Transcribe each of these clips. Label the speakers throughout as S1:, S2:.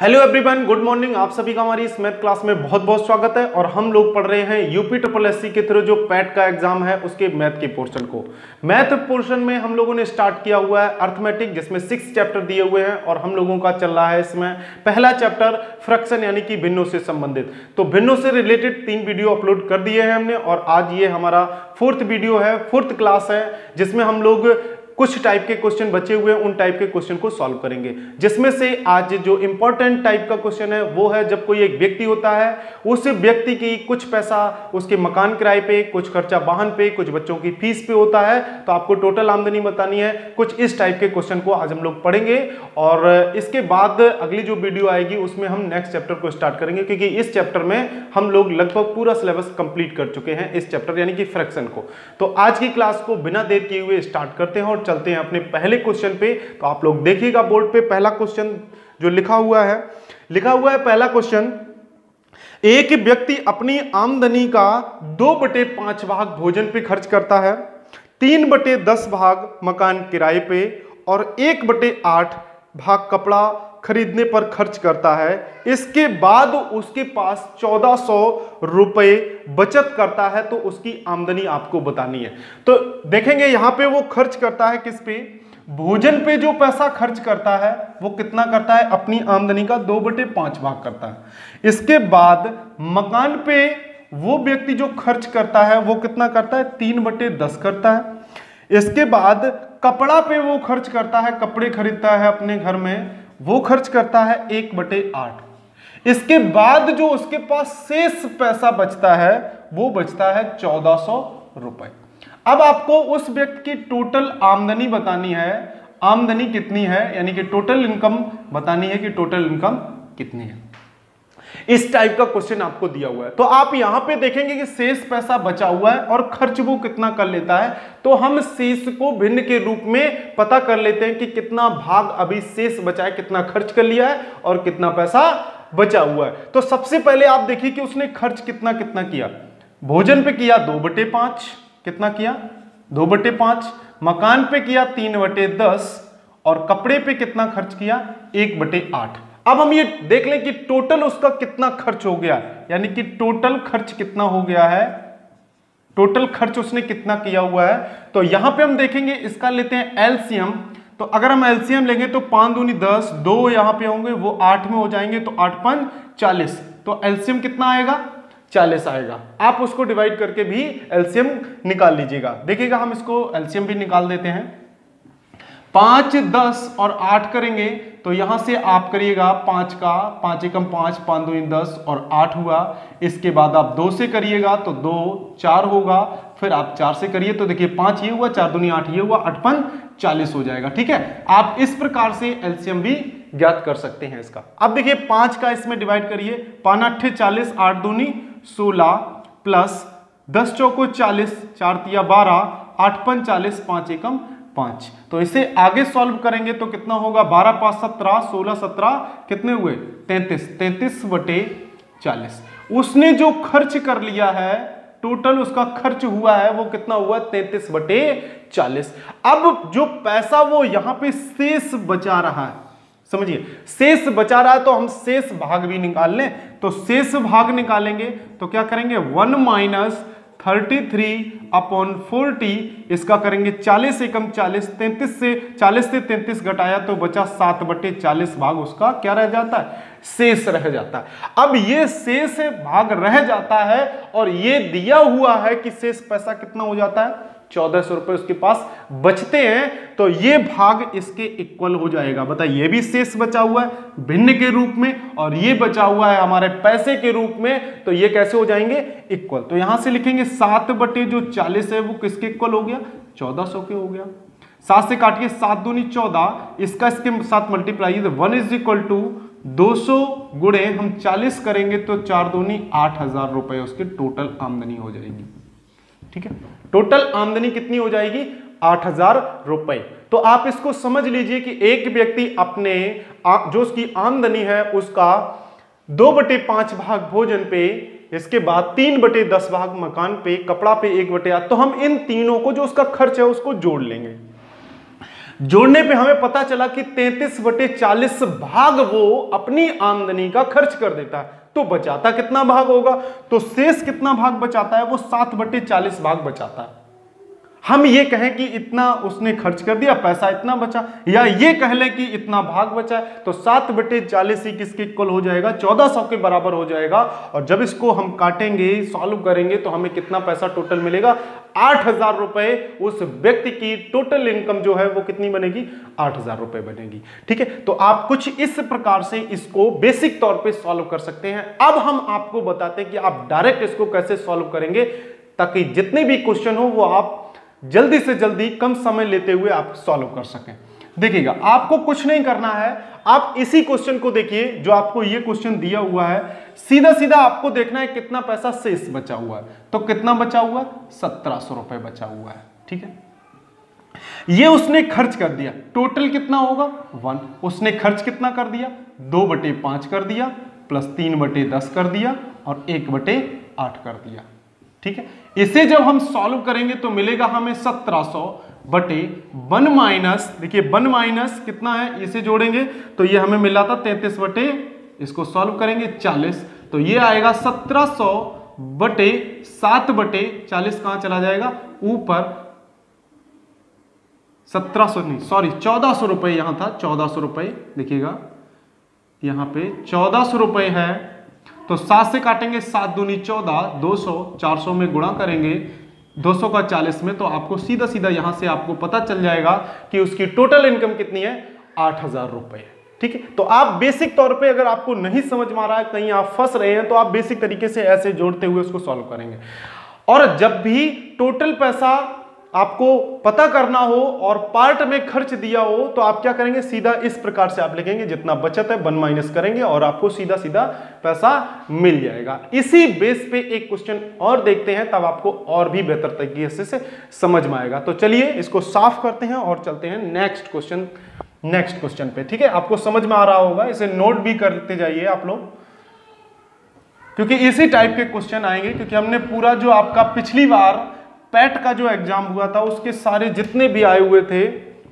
S1: Hello everyone, good morning. आप सभी का हमारी इस मैथ क्लास में बहुत बहुत स्वागत है। और हम लोग पढ़ रहे हैं यूपी ट्रिपल एससी के थ्रू जो पैट का एग्जाम है उसके मैथ के पोर्शन को। मैथ पोर्शन में हम लोगों ने स्टार्ट किया हुआ है अर्थमेटिक, जिसमें 6 चैप्टर दिए हुए हैं और हम लोगों का चल रहा है इसमें पहला चैप्टर फ्रैक्शन यानी कि भिन्नों से संबंधित। तो भिन्नों से रिलेटेड 3 वीडियो अपलोड कर दिए हैं हमने और आज ये हमारा 4th वीडियो है, 4th क्लास है, जिसमें हम लोग कुछ टाइप के क्वेश्चन बचे हुए हैं उन टाइप के क्वेश्चन को सॉल्व करेंगे। जिसमें से आज जो इंपॉर्टेंट टाइप का क्वेश्चन है वो है, जब कोई एक व्यक्ति होता है, उस व्यक्ति की कुछ पैसा उसके मकान किराए पे, कुछ खर्चा वाहन पे, कुछ बच्चों की फीस पे होता है, तो आपको टोटल आमदनी बतानी है। कुछ इस टाइप के क्वेश्चन को आज हम लोग पढ़ेंगे और इसके बाद अगली जो वीडियो आएगी उसमें हम नेक्स्ट चैप्टर को स्टार्ट करेंगे, क्योंकि इस चैप्टर में हम लोग लगभग पूरा सिलेबस कंप्लीट कर चुके हैं इस चैप्टर यानी कि फ्रैक्शन को। तो आज की क्लास को बिना देर किए हुए स्टार्ट करते हैं और चलते हैं अपने पहले क्वेश्चन पे। तो आप लोग देखिएगा बोर्ड पे पहला क्वेश्चन जो लिखा हुआ है पहला क्वेश्चन, एक व्यक्ति अपनी आमदनी का 2/5 भाग भोजन पे खर्च करता है, 3/10 भाग मकान किराए पे और 1/8 भाग कपड़ा खरीदने पर खर्च करता है। इसके बाद उसके पास 1400 रुपए बचत करता है, तो उसकी आमदनी आपको बतानी है। तो देखेंगे यहां पे वो खर्च करता है किस पे, भोजन पे जो पैसा खर्च करता है वो कितना करता है, अपनी आमदनी का 2/5 भाग करता है। इसके बाद मकान पे वो व्यक्ति जो खर्च करता है वो कितना करता है, 3/10 करता है। इसके बाद कपड़ा पे वो खर्च करता है, कपड़े खरीदता है अपने घर में, वो खर्च करता है 1/8। इसके बाद जो उसके पास शेष पैसा बचता है वो बचता है 1400 रुपए। अब आपको उस व्यक्ति की टोटल आमदनी बतानी है, आमदनी कितनी है यानी कि टोटल इनकम बतानी है कि टोटल इनकम कितनी है। इस टाइप का क्वेश्चन आपको दिया हुआ है। तो आप यहां पे देखेंगे कि शेष पैसा बचा हुआ है और खर्च वो कितना कर लेता है, तो हम शेष को भिन्न के रूप में पता कर लेते हैं कि कितना भाग अभी शेष बचा है, कितना खर्च कर लिया है और कितना पैसा बचा हुआ है। तो सबसे पहले आप देखिए कि उसने खर्च कितना कितना किया। भोजन पे किया 2/5, कितना किया 2/5, मकान पे किया 3/10 और कपड़े पे कितना खर्च किया 1/8। अब हम ये देख लें कि टोटल उसका कितना खर्च हो गया, यानी कि टोटल खर्च कितना हो गया है, टोटल खर्च उसने कितना किया हुआ है। तो यहां पे हम देखेंगे, इसका लेते हैं एलसीएम। तो अगर हम एलसीएम लेंगे तो 5 दूनी 10, 2 यहां पे होंगे वो 8 में हो जाएंगे, तो 8 5 40। तो एलसीएम कितना आएगा, 40 आएगा। आप उसको डिवाइड करके भी एलसीएम निकाल लीजिएगा। देखिएगा हम इसको एलसीएम भी निकाल देते हैं। 5, 10 और 8 करेंगे तो यहां से आप करिएगा 5 का 5 एकम 5, 5 दूनी 10 और 8 हुआ। इसके बाद आप 2 से करिएगा तो 2 4 होगा, फिर आप 4 से करिए तो देखिए 5 ये हुआ, 4 दूनी 8 ये हुआ, 8 5 40 हो जाएगा। ठीक है, आप इस प्रकार से एलसीएम भी ज्ञात कर सकते हैं इसका। अब देखिए 5 का इसमें डिवाइड करिए, 5 8 40, 8 दूनी 16 प्लस 10 चौको 40, 4 तिया 12, 8 5 40, 5 एकम 5। तो इसे आगे सॉल्व करेंगे तो कितना होगा, 12 5 17, 16 17 कितने हुए 33, 33/40। उसने जो खर्च कर लिया है, टोटल उसका खर्च हुआ है वो कितना हुआ 33/40। अब जो पैसा वो यहां पे शेष बचा रहा है, समझिए शेष बचा रहा है, तो हम शेष भाग भी निकाल लें। तो शेष भाग निकालेंगे तो क्या करेंगे, 1 - 33/40, इसका करेंगे 40 एकम 40, 40 से 33 घटाया तो बचा 7/40 भाग उसका क्या रह जाता है, शेष रह जाता है। अब ये शेष भाग रह जाता है और ये दिया हुआ है कि शेष पैसा कितना हो जाता है, 1400 रुपए उसके पास बचते हैं, तो ये भाग इसके इक्वल हो जाएगा। बताइए, ये भी शेष बचा हुआ है भिन्न के रूप में और ये बचा हुआ है हमारे पैसे के रूप में, तो ये कैसे हो जाएंगे, इक्वल। तो यहां से लिखेंगे 7/40 है वो किसके इक्वल हो गया, 1400 के हो गया। 7 से काटिए, 7 दूनी 14, इसका इसके साथ मल्टीप्लाई, 1 = 200 गुणे हम 40 करेंगे तो 4 दूनी 8000 रुपए उसकी टोटल आमदनी हो जाएगी। ठीक है, टोटल आमदनी कितनी हो जाएगी, 8000 रुपए। तो आप इसको समझ लीजिए कि एक व्यक्ति अपने जो उसकी आमदनी है उसका 2/5 भाग भोजन पे, इसके बाद 3/10 भाग मकान पे, कपड़ा पे 1/8, तो हम इन तीनों को जो उसका खर्च है उसको जोड़ लेंगे। जोड़ने पे हमें पता चला कि 33/40 भाग वो अपनी आमदनी का खर्च कर देता है, तो बचाता कितना भाग होगा? तो शेष कितना भाग बचाता है? वो 7/40 भाग बचाता है। हम ये कहें कि इतना उसने खर्च कर दिया, पैसा इतना बचा, या ये कह लें कि इतना भाग बचा, तो 7/40 ही किसके इक्वल हो जाएगा? 1400 के बराबर हो जाएगा। और जब इसको हम काटेंगे, सॉल्व करेंगे, तो हमें कितना पैसा टोटल मिलेगा? 8000 रुपए। उस व्यक्ति की टोटल इनकम जो है वो कितनी बनेगी? 8000 रुपए बनेगी। ठीक है, तो आप कुछ इस प्रकार से इसको बेसिक तौर पे सॉल्व कर सकते हैं। अब हम आपको बताते हैं कि आप डायरेक्ट इसको कैसे सॉल्व करेंगे, ताकि जितने भी क्वेश्चन हो वो आप जल्दी से जल्दी कम समय लेते हुए आप सॉल्व कर सकें। देखिएगा, आपको कुछ नहीं करना है, आप इसी क्वेश्चन को देखिए जो आपको ये क्वेश्चन दिया हुआ है, सीधा सीधा आपको देखना है कितना पैसा शेष बचा हुआ है। तो कितना बचा हुआ है? 1700 रुपए बचा हुआ है। ठीक है, ये उसने खर्च कर दिया, टोटल कितना होगा? 1। उसने खर्च कितना कर दिया? 2/5 कर दिया, प्लस 3/10 कर दिया, और 1/8 कर दिया। ठीक है, इसे जब हम सॉल्व करेंगे तो मिलेगा हमें 1700/1 माइनस, देखिए 1 माइनस कितना है, इसे जोड़ेंगे तो ये हमें मिला था 33 इसको सॉल्व करेंगे 40, तो ये आएगा 1700/7/40 कहां चला जाएगा? ऊपर 1700 नहीं, सॉरी 1400 रुपए यहां था, 1400 रुपए देखिएगा यहां पे 1400 रुपए है। तो 7 से काटेंगे, 7 दूनी 14, 200, 400 में गुणा करेंगे 200 का 40 में, तो आपको सीधा सीधा यहां से आपको पता चल जाएगा कि उसकी टोटल इनकम कितनी है? 8000 रुपए। ठीक है, तो आप बेसिक तौर पे, अगर आपको नहीं समझ में आ रहा है, कहीं आप फंस रहे हैं, तो आप बेसिक तरीके से ऐसे जोड़ते हुए उसको सॉल्व करेंगे। और जब भी टोटल पैसा आपको पता करना हो और पार्ट में खर्च दिया हो, तो आप क्या करेंगे? सीधा इस प्रकार से आप लिखेंगे, जितना बचत है 1 माइनस करेंगे और आपको सीधा सीधा पैसा मिल जाएगा। इसी बेस पे एक क्वेश्चन और देखते हैं, तब आपको और भी बेहतर तरीके से समझ में आएगा। तो चलिए इसको साफ करते हैं और चलते हैं नेक्स्ट क्वेश्चन पे। ठीक है, आपको समझ में आ रहा होगा, इसे नोट भी करते जाइए आप लोग, क्योंकि इसी टाइप के क्वेश्चन आएंगे। क्योंकि हमने पूरा जो आपका पिछली बार पैट का जो एग्जाम हुआ था, उसके सारे जितने भी आए हुए थे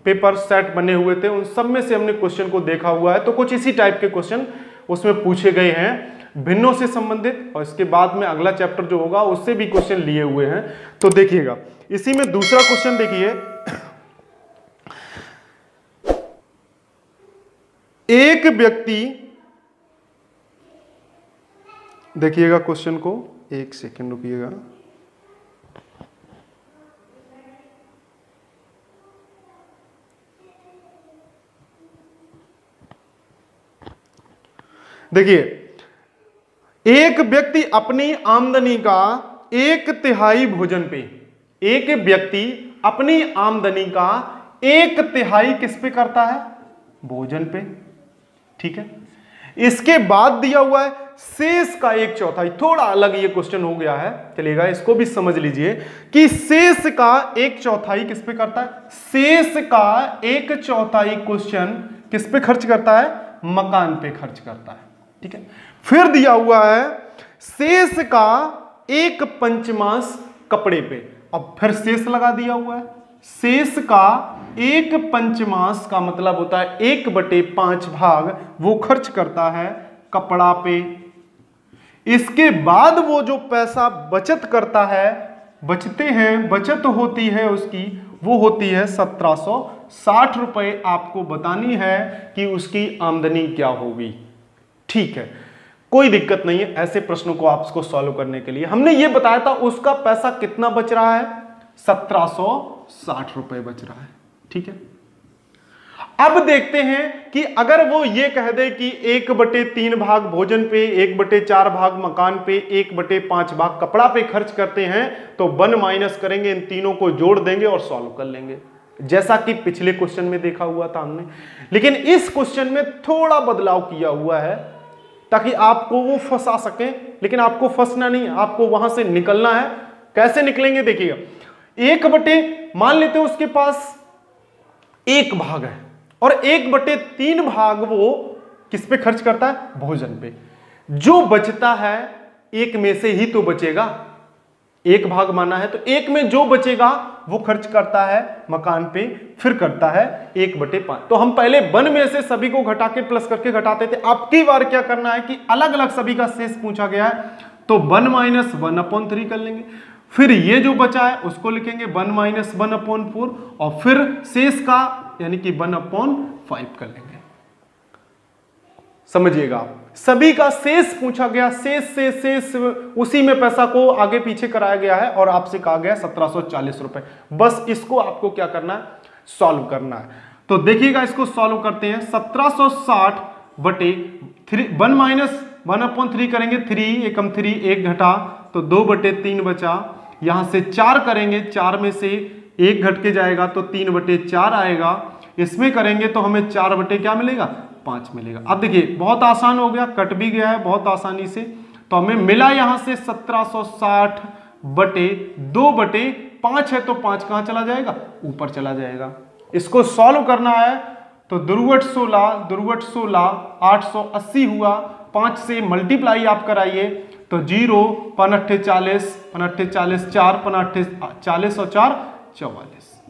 S1: पेपर सेट बने हुए थे, उन सब में से हमने क्वेश्चन को देखा हुआ है। तो कुछ इसी टाइप के क्वेश्चन उसमें पूछे गए हैं, भिन्नों से संबंधित, और इसके बाद में अगला चैप्टर जो होगा उससे भी क्वेश्चन लिए हुए हैं। तो देखिएगा, इसी में दूसरा क्वेश्चन देखिए, एक व्यक्ति, देखिएगा क्वेश्चन को, एक सेकंड रुकिएगा। देखिए, एक व्यक्ति अपनी आमदनी का 1/3 भोजन पे, एक व्यक्ति अपनी आमदनी का 1/3 किस पे करता है? भोजन पे। ठीक है, इसके बाद दिया हुआ है शेष का 1/4। थोड़ा अलग ये क्वेश्चन हो गया है, चलेगा, इसको भी समझ लीजिए कि शेष का 1/4 किस पे करता है? शेष का 1/4 क्वेश्चन किस पे खर्च करता है? मकान पे खर्च करता है। ठीक है, फिर दिया हुआ है शेष का 1/5 कपड़े पे, अब फिर शेष लगा दिया हुआ है। शेष का 1/5 का मतलब होता है 1/5 भाग वो खर्च करता है कपड़ा पे। इसके बाद वो जो पैसा बचत करता है, बचते हैं, बचत होती है उसकी, वो होती है 1760 रुपए। आपको बतानी है कि उसकी आमदनी क्या होगी। ठीक है, कोई दिक्कत नहीं है ऐसे प्रश्नों को आपको सॉल्व करने के लिए। हमने ये बताया था उसका पैसा कितना बच रहा है? 1760 रुपए बच रहा है। ठीक है, अब देखते हैं कि अगर वो ये कह दे कि 1/3 भाग भोजन पे, 1/4 भाग मकान पे, 1/5 भाग कपड़ा पे खर्च करते हैं, तो 1 माइनस करेंगे, इन तीनों को जोड़ देंगे और सॉल्व कर लेंगे, जैसा कि पिछले क्वेश्चन में देखा हुआ था हमने। लेकिन इस क्वेश्चन में थोड़ा बदलाव किया हुआ है ताकि आपको वो फंसा सके, लेकिन आपको फंसना नहीं, आपको वहां से निकलना है। कैसे निकलेंगे देखिएगा, 1/, मान लेते हैं उसके पास 1 भाग है और 1/3 भाग वो किस पे खर्च करता है? भोजन पे। जो बचता है 1 में से ही तो बचेगा, एक भाग माना है, तो एक में जो बचेगा वो खर्च करता है मकान पे, फिर करता है 1/5। तो हम पहले 1 में से सभी को घटा के प्लस करके घटाते थे। अब की बार क्या करना है कि अलग अलग सभी का शेष पूछा गया है, तो 1 - 1/3 कर लेंगे। फिर ये जो बचा है उसको लिखेंगे 1 - 1/4 और फिर शेष का यानी कि 1/5 कर लेंगे। समझिएगा आप, सभी का शेष पूछा गया, शेष उसी में पैसा को आगे पीछे कराया गया है और आपसे कहा गया 1740 रुपए। बस इसको आपको क्या करना है, सॉल्व करना है। तो देखिएगा इसको सॉल्व करते हैं। 1760 बटे 1 - 1/3 करेंगे, 3 एकम 3, 1 घटा तो 2/3 बचा। यहां से 4 करेंगे, 4 में से 1 घट के जाएगा तो 3/4 आएगा। इसमें करेंगे तो हमें 4 बटे क्या मिलेगा, 5 मिलेगा। अब देखिए बहुत आसान हो गया, कट भी गया है बहुत आसानी से। तो हमें मिला यहां से 1760 बटे 2/5 है, तो 5 कहां चला जाएगा, ऊपर चला जाएगा। इसको सॉल्व करना है तो दुर्वट 16 880 हुआ। 5 से मल्टीप्लाई आप कराइए तो 0 5 40 4 40 और 4 44।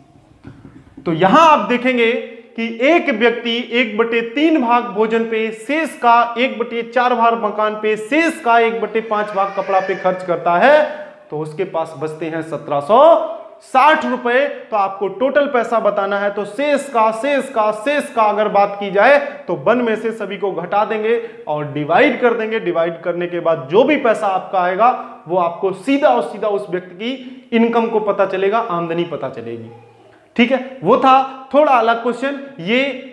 S1: तो यहां आप देखेंगे कि एक व्यक्ति 1/3 भाग भोजन पे, शेष का 1/4 भाग मकान पे, शेष का 1/5 भाग कपड़ा पे खर्च करता है, तो उसके पास बचते हैं 1760 रुपए। तो आपको टोटल पैसा बताना है, तो शेष का अगर बात की जाए तो 1 में से सभी को घटा देंगे और डिवाइड कर देंगे। डिवाइड करने के बाद जो भी पैसा आपका आएगा वो आपको सीधा और सीधा उस व्यक्ति की इनकम को पता चलेगा, आमदनी पता चलेगी। ठीक है, वो था थोड़ा अलग क्वेश्चन। ये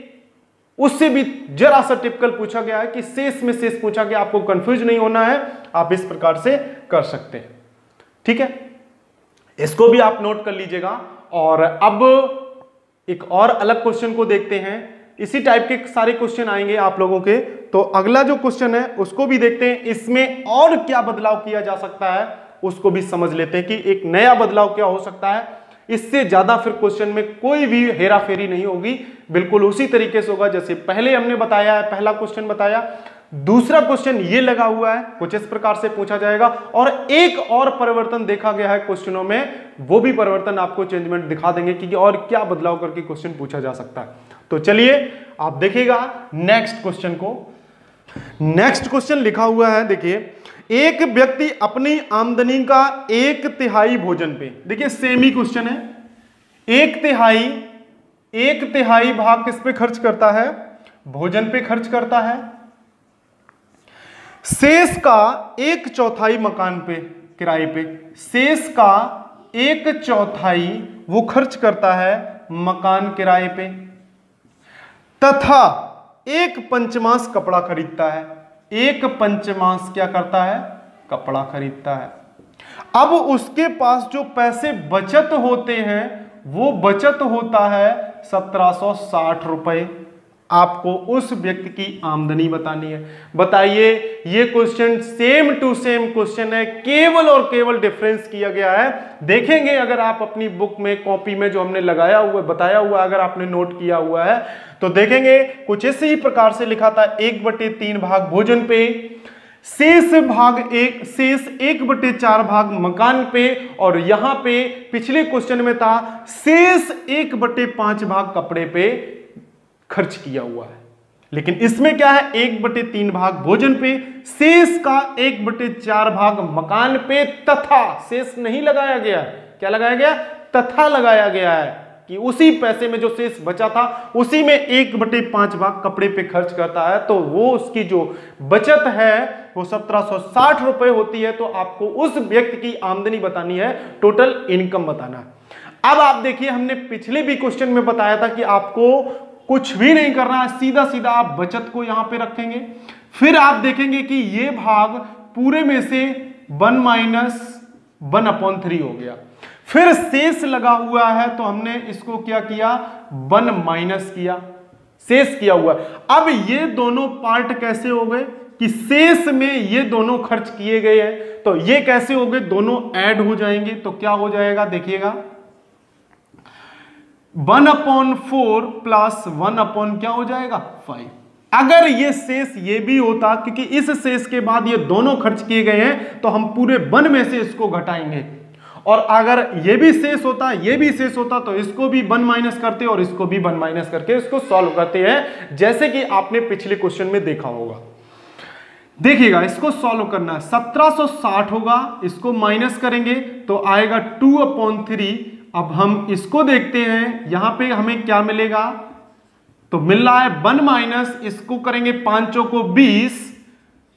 S1: उससे भी जरा सा टिपिकल पूछा गया है कि शेष में शेष पूछा गया, आपको कंफ्यूज नहीं होना है, आप इस प्रकार से कर सकते हैं। ठीक है, इसको भी आप नोट कर लीजिएगा। और अब एक और अलग क्वेश्चन को देखते हैं। इसी टाइप के सारे क्वेश्चन आएंगे आप लोगों के, तो अगला जो क्वेश्चन है उसको भी देखते हैं। इसमें और क्या बदलाव किया जा सकता है उसको भी समझ लेते हैं कि एक नया बदलाव क्या हो सकता है। इससे ज्यादा फिर क्वेश्चन में कोई भी हेरा फेरी नहीं होगी, बिल्कुल उसी तरीके से होगा जैसे पहले हमने बताया है, पहला क्वेश्चन बताया। दूसरा क्वेश्चन ये लगा हुआ है, कुछ इस प्रकार से पूछा जाएगा। और एक और परिवर्तन देखा गया है क्वेश्चनों में, वो भी परिवर्तन आपको चेंजमेंट दिखा देंगे कि और क्या बदलाव करके क्वेश्चन पूछा जा सकता है। तो चलिए आप देखिएगा नेक्स्ट क्वेश्चन को। नेक्स्ट क्वेश्चन लिखा हुआ है, देखिए, एक व्यक्ति अपनी आमदनी का 1/3 भोजन पे, देखिए सेम ही क्वेश्चन है, 1/3 भाग किस पे खर्च करता है, भोजन पे खर्च करता है। शेष का 1/4 मकान पे, किराए पे, शेष का 1/4 वो खर्च करता है मकान किराए पे, तथा 1/5 कपड़ा खरीदता है। 1/5 क्या करता है, कपड़ा खरीदता है। अब उसके पास जो पैसे बचत होते हैं वो बचत होता है 1760 रुपए। आपको उस व्यक्ति की आमदनी बतानी है। बताइए, ये question same to same question है, केवल और केवल डिफरेंस किया गया है। देखेंगे अगर आप अपनी बुक में, कॉपी में जो हमने लगाया हुआ बताया हुआ, अगर आपने नोट किया हुआ है तो देखेंगे कुछ इसी प्रकार से लिखा था, 1/3 भाग भोजन पे, शेष 1/4 भाग मकान पे, और यहां पे पिछले क्वेश्चन में था शेष 1/5 भाग कपड़े पे खर्च किया हुआ है। लेकिन इसमें क्या है, 1/3 भाग भोजन पे, शेष का 1/4 भाग मकान पे, तथा शेष नहीं लगाया गया, क्या लगाया गया, तथा लगाया गया है कि उसी पैसे में जो शेष बचा था उसी में 1/5 भाग कपड़े पे खर्च करता है। तो वो उसकी जो बचत है वो 1760 रुपए होती है। तो आपको उस व्यक्ति की आमदनी बतानी है, टोटल इनकम बताना है। अब आप देखिए, हमने पिछले भी क्वेश्चन में बताया था कि आपको कुछ भी नहीं करना है, सीधा सीधा आप बचत को यहां पे रखेंगे। फिर आप देखेंगे कि ये भाग पूरे में से 1 - 1/3 हो गया। फिर शेष लगा हुआ है तो हमने इसको क्या किया, 1 माइनस किया, शेष किया हुआ। अब ये दोनों पार्ट कैसे हो गए कि शेष में ये दोनों खर्च किए गए हैं, तो ये कैसे हो गए, दोनों ऐड हो जाएंगे। तो क्या हो जाएगा, देखिएगा, 1/4 प्लस 1/ क्या हो जाएगा, 5। अगर ये शेष ये भी होता, क्योंकि इस शेष के बाद ये दोनों खर्च किए गए हैं, तो हम पूरे 1 में से इसको घटाएंगे और अगर ये भी शेष होता, ये भी शेष होता, तो इसको भी 1 माइनस करते और इसको भी 1 माइनस करके इसको सॉल्व करते हैं, जैसे कि आपने पिछले क्वेश्चन में देखा होगा। देखिएगा, इसको सॉल्व करना है। 1760 होगा, इसको माइनस करेंगे तो आएगा 2/3। अब हम इसको देखते हैं, यहां पे हमें क्या मिलेगा, तो मिल रहा है 1 माइनस, इसको करेंगे 5 को 20,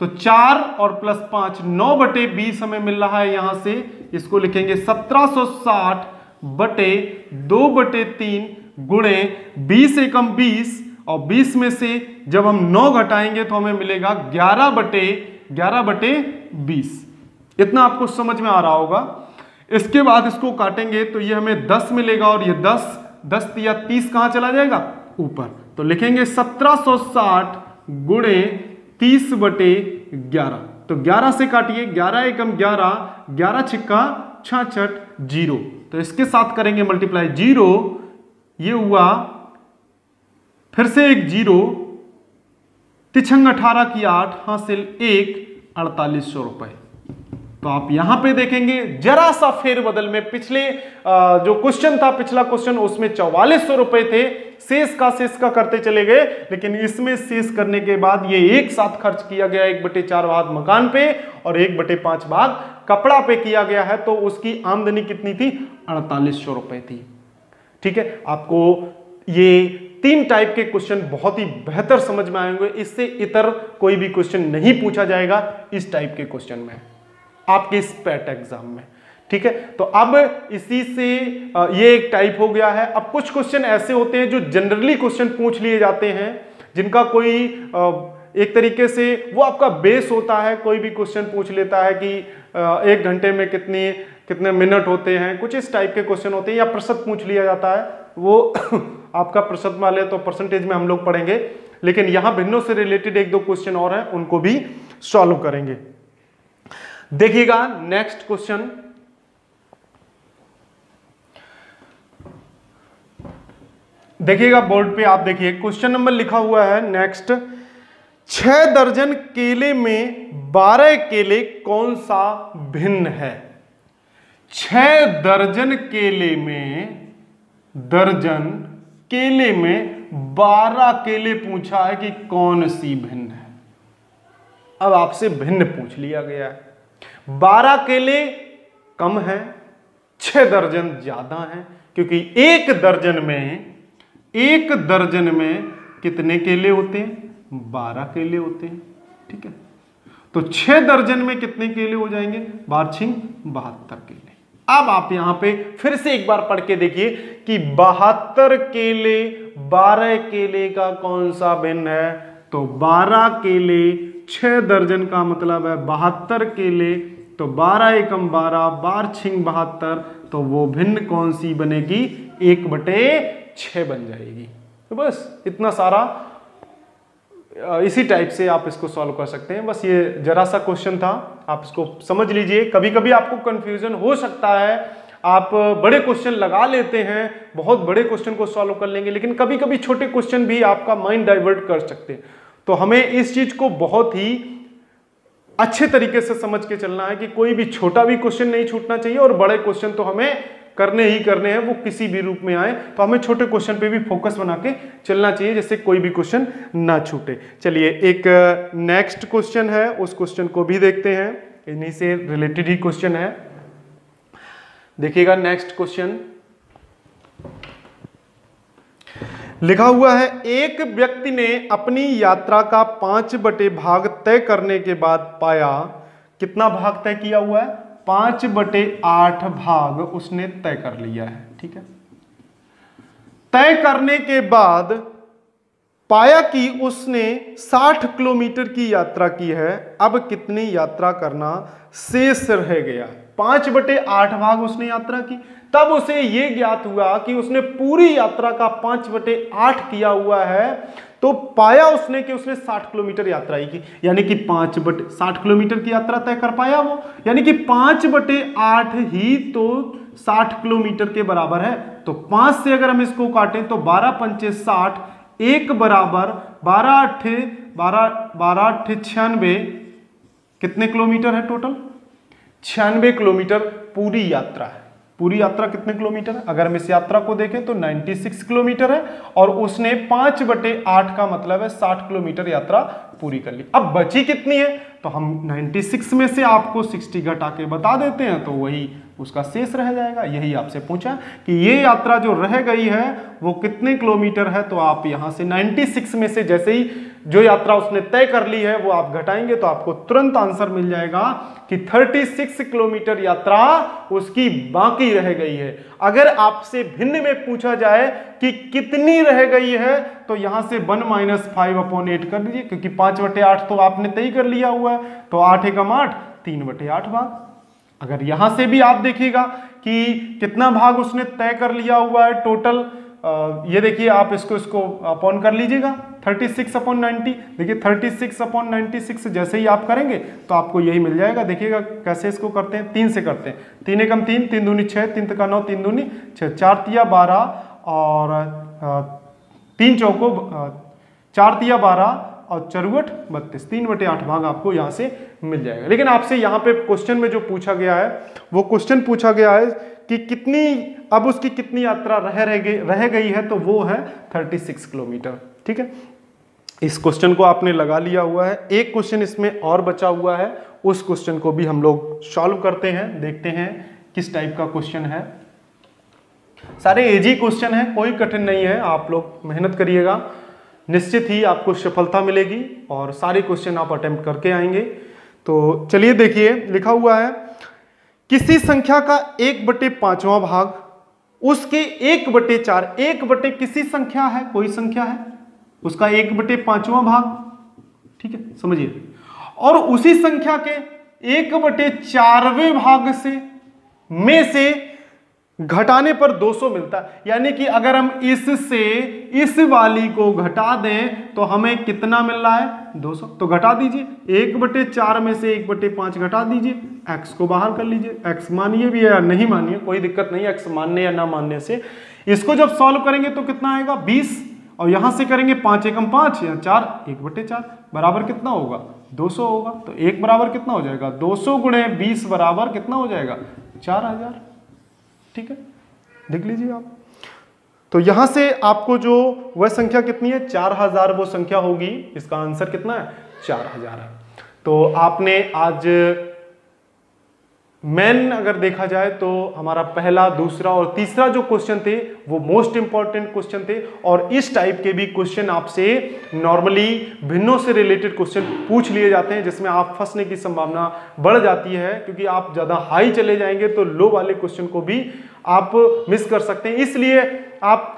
S1: तो 4 और प्लस 5 9/20 हमें मिल रहा है। यहां से इसको लिखेंगे 1760 बटे 2/3 गुणे 20 एकम 20, और 20 में से जब हम 9 घटाएंगे तो हमें मिलेगा 11/20। इतना आपको समझ में आ रहा होगा। इसके बाद इसको काटेंगे तो ये हमें 10 मिलेगा, और ये 10 या 30 कहां चला जाएगा, ऊपर। तो लिखेंगे 1760 गुणे 30/11। तो 11 से काटिए, 11 एकम 11, 11 छिक्का 66, 0। तो इसके साथ करेंगे मल्टीप्लाई, 0 ये हुआ, फिर से एक 0, 3 18 की 8, हासिल 1, 4800 रुपए। तो आप यहां पे देखेंगे जरा सा फेरबदल में, पिछले जो क्वेश्चन था, पिछला क्वेश्चन, उसमें 4400 रुपए थे, शेष का करते चले गए, लेकिन इसमें शेष करने के बाद ये एक साथ खर्च किया गया, 1/4 भाग मकान पे और 1/5 भाग कपड़ा पे किया गया है। तो उसकी आमदनी कितनी थी, 4800 रुपए थी। ठीक है, आपको ये 3 टाइप के क्वेश्चन बहुत ही बेहतर समझ में आएंगे, इससे इतर कोई भी क्वेश्चन नहीं पूछा जाएगा इस टाइप के क्वेश्चन में आपके इस पैट एग्जाम में। ठीक है, तो अब इसी से ये एक टाइप हो गया है। अब कुछ क्वेश्चन ऐसे होते हैं जो जनरली क्वेश्चन पूछ लिए जाते हैं, जिनका कोई एक तरीके से वो आपका बेस होता है। कोई भी क्वेश्चन पूछ लेता है कि 1 घंटे में कितने मिनट होते हैं, कुछ इस टाइप के क्वेश्चन होते हैं, या प्रतिशत पूछ लिया जाता है, वो आपका प्रतिशत वाले तो परसेंटेज में हम लोग पढ़ेंगे, लेकिन यहां भिन्नों से रिलेटेड 1-2 क्वेश्चन और हैं, उनको भी सॉल्व करेंगे। देखिएगा नेक्स्ट क्वेश्चन, देखिएगा बोर्ड पे, आप देखिए क्वेश्चन नंबर लिखा हुआ है नेक्स्ट, 6 दर्जन केले में 12 केले कौन सा भिन्न है। 6 दर्जन केले में 12 केले पूछा है कि कौन सी भिन्न है। अब आपसे भिन्न पूछ लिया गया है, 12 केले कम है, 6 दर्जन ज्यादा है, क्योंकि एक दर्जन में कितने केले होते हैं, 12 केले होते हैं। ठीक है, तो 6 दर्जन में कितने केले हो जाएंगे, 12×6 72 केले। अब आप यहां पे फिर से एक बार पढ़ के देखिए कि 72 केले 12 केले का कौन सा भिन्न है। तो 12 केले 6 दर्जन का मतलब है 72 केले, तो 12 एकम 12, 12×6 72, तो वो भिन्न कौन सी बनेगी, 1/6 बन जाएगी। तो बस इतना सारा, इसी टाइप से आप इसको सॉल्व कर सकते हैं। बस ये जरा सा क्वेश्चन था, आप इसको समझ लीजिए। कभी कभी आपको कंफ्यूजन हो सकता है, आप बड़े क्वेश्चन लगा लेते हैं, बहुत बड़े क्वेश्चन को सॉल्व कर लेंगे, लेकिन कभी कभी छोटे क्वेश्चन भी आपका माइंड डाइवर्ट कर सकते हैं। तो हमें इस चीज को बहुत ही अच्छे तरीके से समझ के चलना है कि कोई भी छोटा भी क्वेश्चन नहीं छूटना चाहिए, और बड़े क्वेश्चन तो हमें करने ही करने हैं, वो किसी भी रूप में आए। तो हमें छोटे क्वेश्चन पे भी फोकस बना के चलना चाहिए, जिससे कोई भी क्वेश्चन ना छूटे। चलिए एक नेक्स्ट क्वेश्चन है, उस क्वेश्चन को भी देखते हैं, इन्हीं से रिलेटेड ही क्वेश्चन है। देखिएगा नेक्स्ट क्वेश्चन लिखा हुआ है, एक व्यक्ति ने अपनी यात्रा का 5 भाग तय करने के बाद पाया, कितना भाग तय किया हुआ है, 5/8 भाग उसने तय कर लिया है। ठीक है, तय करने के बाद पाया कि उसने 60 किलोमीटर की यात्रा की है, अब कितनी यात्रा करना शेष रह गया। 5/8 भाग उसने यात्रा की, तब उसे यह ज्ञात हुआ कि उसने पूरी यात्रा का 5/8 किया हुआ है। तो पाया उसने कि उसने 60 किलोमीटर यात्रा ही की, यानी कि 60 किलोमीटर की यात्रा तय कर पाया वो, यानी कि 5/8 ही तो 60 किलोमीटर के बराबर है। तो 5 से अगर हम इसको काटें तो 12×5 = 60, 1 बराबर 12×8 96, कितने किलोमीटर है टोटल, 96 किलोमीटर पूरी यात्रा है। पूरी यात्रा कितने किलोमीटर है? अगर हम इस यात्रा को देखें तो 96 किलोमीटर है और उसने 5/8 का मतलब है 60 किलोमीटर यात्रा पूरी कर ली। अब बची कितनी है? तो हम 96 में से आपको 60 घटा के बता देते हैं तो वही उसका शेष रह जाएगा। यही आपसे पूछा कि ये यात्रा जो रह गई है वो कितने किलोमीटर है, तो आप यहां से 96 में से जैसे ही जो यात्रा उसने तय कर ली है वो आप घटाएंगे तो आपको तुरंत आंसर मिल जाएगा कि 36 किलोमीटर यात्रा उसकी बाकी रह गई है। अगर आपसे भिन्न में पूछा जाए कि कितनी रह गई है तो यहां से 1 - 5/8 कर लीजिए, क्योंकि 5/8 तो आपने तय कर लिया हुआ है, तो 8 एकम 8 3/8 भाग। अगर यहां से भी आप देखिएगा कि कितना भाग उसने तय कर लिया हुआ है टोटल, ये देखिए आप इसको अपॉन कर लीजिएगा 36/90। देखिए 36/96 जैसे ही आप करेंगे तो आपको यही मिल जाएगा। देखिएगा कैसे इसको करते हैं, 3 से करते हैं। 3 एकम 3, 3 दूनी 6, 3 तिका 9, 3 दूनी 6, 4 तिया 12 और 3 चौको 4 तिया 12 और 4 32, 3/8 भाग आपको यहां से मिल जाएगा। लेकिन आपसे यहां पे क्वेश्चन में जो पूछा गया है वो क्वेश्चन पूछा गया है कि कितनी, अब उसकी कितनी यात्रा रह गई है, तो वो है 36 किलोमीटर। ठीक है, इस क्वेश्चन को आपने लगा लिया हुआ है। एक क्वेश्चन इसमें और बचा हुआ है, उस क्वेश्चन को भी हम लोग सॉल्व करते हैं, देखते हैं किस टाइप का क्वेश्चन है। सारे इजी क्वेश्चन है, कोई कठिन नहीं है। आप लोग मेहनत करिएगा, निश्चित ही आपको सफलता मिलेगी और सारे क्वेश्चन आप अटेम्प्ट करके आएंगे। तो चलिए देखिए, लिखा हुआ है किसी संख्या का 1/5वां भाग उसके 1/4, 1 किसी संख्या है, कोई संख्या है, उसका 1/5वां भाग, ठीक है समझिए, और उसी संख्या के 1/4वें भाग में से घटाने पर 200 मिलता है। यानी कि अगर हम इससे इस वाली को घटा दें तो हमें कितना मिल रहा है? 200। तो घटा दीजिए, 1/4 में से 1/5 घटा दीजिए, x को बाहर कर लीजिए। x मानिए भी या नहीं मानिए कोई दिक्कत नहीं, x मानने या ना मानने से। इसको जब सॉल्व करेंगे तो कितना आएगा? 20, और यहां से करेंगे 5 एकम 5 या 4, 1/4 बराबर कितना होगा? 200 होगा। तो 1 बराबर कितना हो जाएगा? 200 × 20 बराबर कितना हो जाएगा? 4000। ठीक है, देख लीजिए आप। तो यहां से आपको जो वह संख्या कितनी है? 4000 वो संख्या होगी। इसका आंसर कितना है? 4000 है। तो आपने आज मेन अगर देखा जाए तो हमारा पहला, दूसरा और तीसरा जो क्वेश्चन थे वो मोस्ट इंपॉर्टेंट क्वेश्चन थे, और इस टाइप के भी क्वेश्चन आपसे नॉर्मली भिन्नों से रिलेटेड क्वेश्चन पूछ लिए जाते हैं, जिसमें आप फंसने की संभावना बढ़ जाती है, क्योंकि आप ज्यादा हाई चले जाएंगे तो लो वाले क्वेश्चन को भी आप मिस कर सकते हैं। इसलिए आप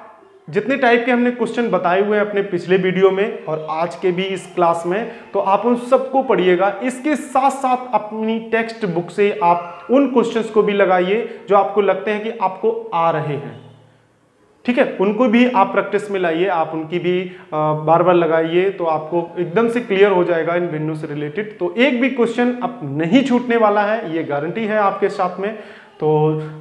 S1: जितने टाइप के हमने क्वेश्चन बताए हुए हैं अपने पिछले वीडियो में और आज के भी इस क्लास में, तो आप उन सबको पढ़िएगा। इसके साथ साथ अपनी टेक्स्ट बुक से आप उन क्वेश्चंस को भी लगाइए जो आपको लगते हैं कि आपको आ रहे हैं। ठीक है, उनको भी आप प्रैक्टिस में लाइए, आप उनकी भी बार बार लगाइए, तो आपको एकदम से क्लियर हो जाएगा इन भिन्नों से रिलेटेड। तो एक भी क्वेश्चन अब नहीं छूटने वाला है, ये गारंटी है आपके साथ में। तो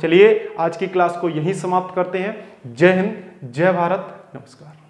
S1: चलिए आज की क्लास को यहीं समाप्त करते हैं। जय हिंद, जय भारत, नमस्कार।